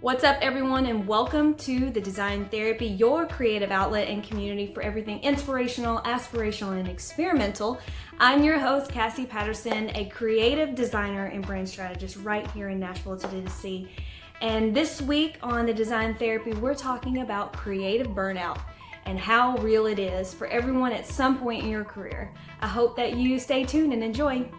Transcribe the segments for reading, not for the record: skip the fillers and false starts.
What's up, everyone, and welcome to the Design Therapy, your creative outlet and community for everything inspirational, aspirational, and experimental. I'm your host, Cassie Patterson, a creative designer and brand strategist right here in Nashville, Tennessee. And this week on the Design Therapy, we're talking about creative burnout and how real it is for everyone at some point in your career. I hope that you stay tuned and enjoy.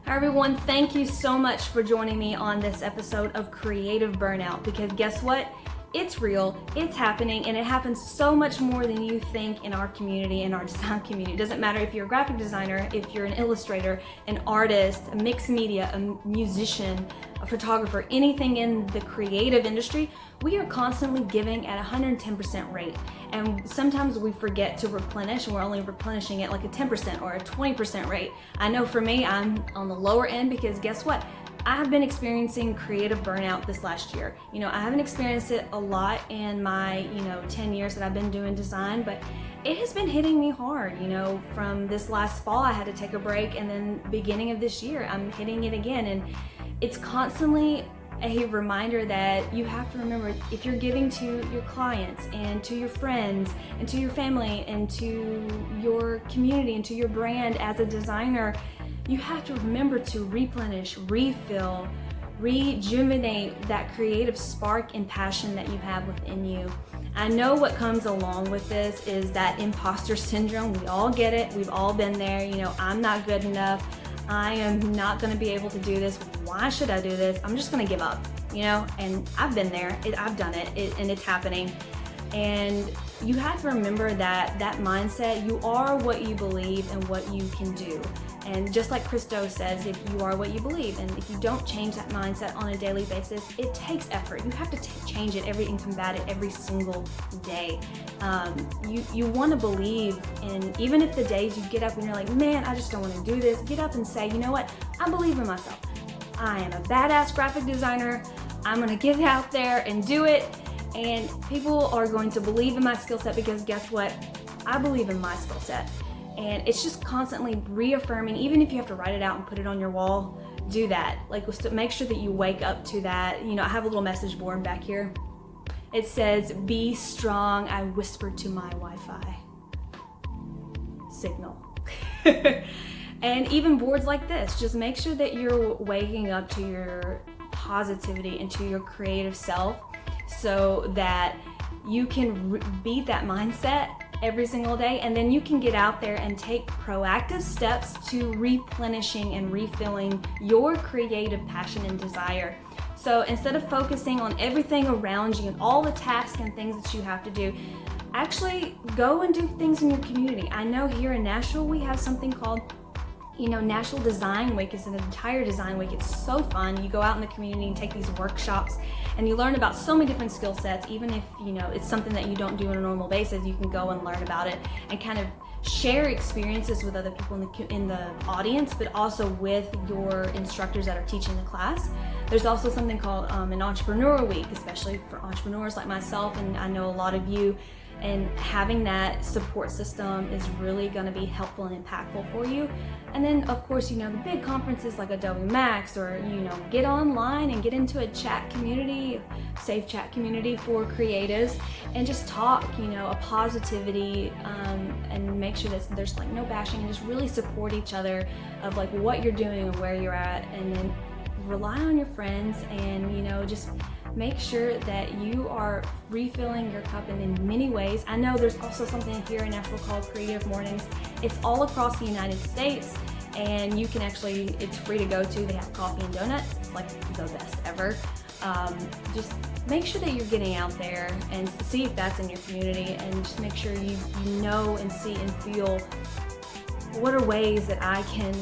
Hi everyone, thank you so much for joining me on this episode of Creative Burnout, because guess what? It's real, it's happening, and it happens so much more than you think in our community, in our design community. It doesn't matter if you're a graphic designer, if you're an illustrator, an artist, a mixed media, a musician, a photographer, anything in the creative industry, we are constantly giving at 110% rate. And sometimes we forget to replenish, and we're only replenishing at like a 10% or a 20% rate. I know for me, I'm on the lower end because guess what? I have been experiencing creative burnout this last year. I haven't experienced it a lot in my, 10 years that I've been doing design, but it has been hitting me hard. From this last fall, I had to take a break, and then beginning of this year, I'm hitting it again. And it's constantly a reminder that you have to remember, if you're giving to your clients and to your friends and to your family and to your community and to your brand as a designer, you have to remember to replenish, refill, rejuvenate that creative spark and passion that you have within you. I know what comes along with this is that imposter syndrome. We all get it. We've all been there. I'm not good enough. I am not going to be able to do this. Why should I do this? I'm just going to give up, and I've been there. I've done it, and it's happening. And you have to remember that mindset, you are what you believe and what you can do. And just like Christo says, if you are what you believe, and if you don't change that mindset on a daily basis, it takes effort. You have to change it and combat it every single day. You want to believe in, even if the days you get up and you're like, man, I just don't want to do this, get up and say, you know what? I believe in myself. I am a badass graphic designer. I'm going to get out there and do it. And people are going to believe in my skill set because guess what? I believe in my skill set. And it's just constantly reaffirming, even if you have to write it out and put it on your wall, do that. Make sure that you wake up to that. I have a little message board back here. It says, be strong, I whispered to my Wi-Fi signal. And even boards like this, just make sure that you're waking up to your positivity and to your creative self so that you can beat that mindset every single day, and then you can get out there and take proactive steps to replenishing and refilling your creative passion and desire. So instead of focusing on everything around you and all the tasks and things that you have to do, actually go and do things in your community. I know here in Nashville we have something called National Design Week. Is an entire design week. It's so fun. You go out in the community and take these workshops, and you learn about so many different skill sets. Even if it's something that you don't do on a normal basis, you can go and learn about it and kind of share experiences with other people in the audience, but also with your instructors that are teaching the class. There's also something called an Entrepreneur Week, especially for entrepreneurs like myself, and I know a lot of you. And having that support system is really going to be helpful and impactful for you. And then, of course, the big conferences like Adobe Max, or, get online and get into a chat community, safe chat community for creatives, and just talk, a positivity, and make sure that there's no bashing, and just really support each other of what you're doing and where you're at. And then rely on your friends, and, just make sure that you are refilling your cup in many ways. I know there's also something here in Nashville called Creative Mornings. It's all across the United States, and you can it's free to go to. They have coffee and donuts. It's the best ever. Just make sure that you're getting out there and see if that's in your community, and just make sure you know and see and feel what are ways that I can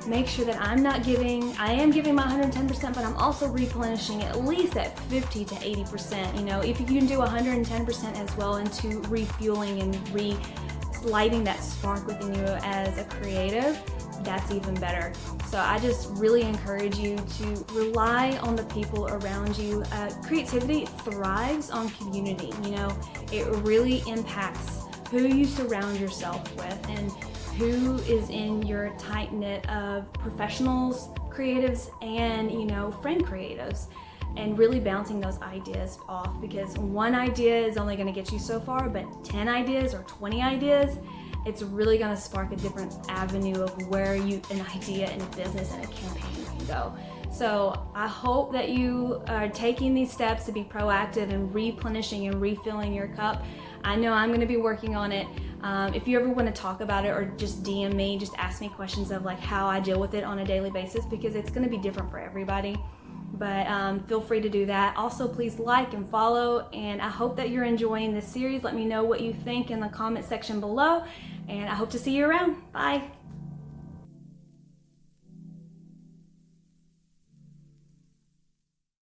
make sure that I am giving my 110%, but I'm also replenishing at least at 50 to 80%. If you can do 110% as well into refueling and relighting that spark within you as a creative, that's even better. So I just really encourage you to rely on the people around you. Creativity thrives on community. It really impacts who you surround yourself with, and who is in your tight knit of professionals, creatives, and friend creatives, and really bouncing those ideas off, because one idea is only going to get you so far, but 10 ideas or 20 ideas, it's really going to spark a different avenue of where an idea in a business and a campaign can go. So I hope that you are taking these steps to be proactive and replenishing and refilling your cup. I know I'm going to be working on it. If you ever want to talk about it, or just DM me, just ask me questions of like how I deal with it on a daily basis, because it's going to be different for everybody. But feel free to do that. Also, please like and follow, and I hope that you're enjoying this series. Let me know what you think in the comment section below, and I hope to see you around. Bye.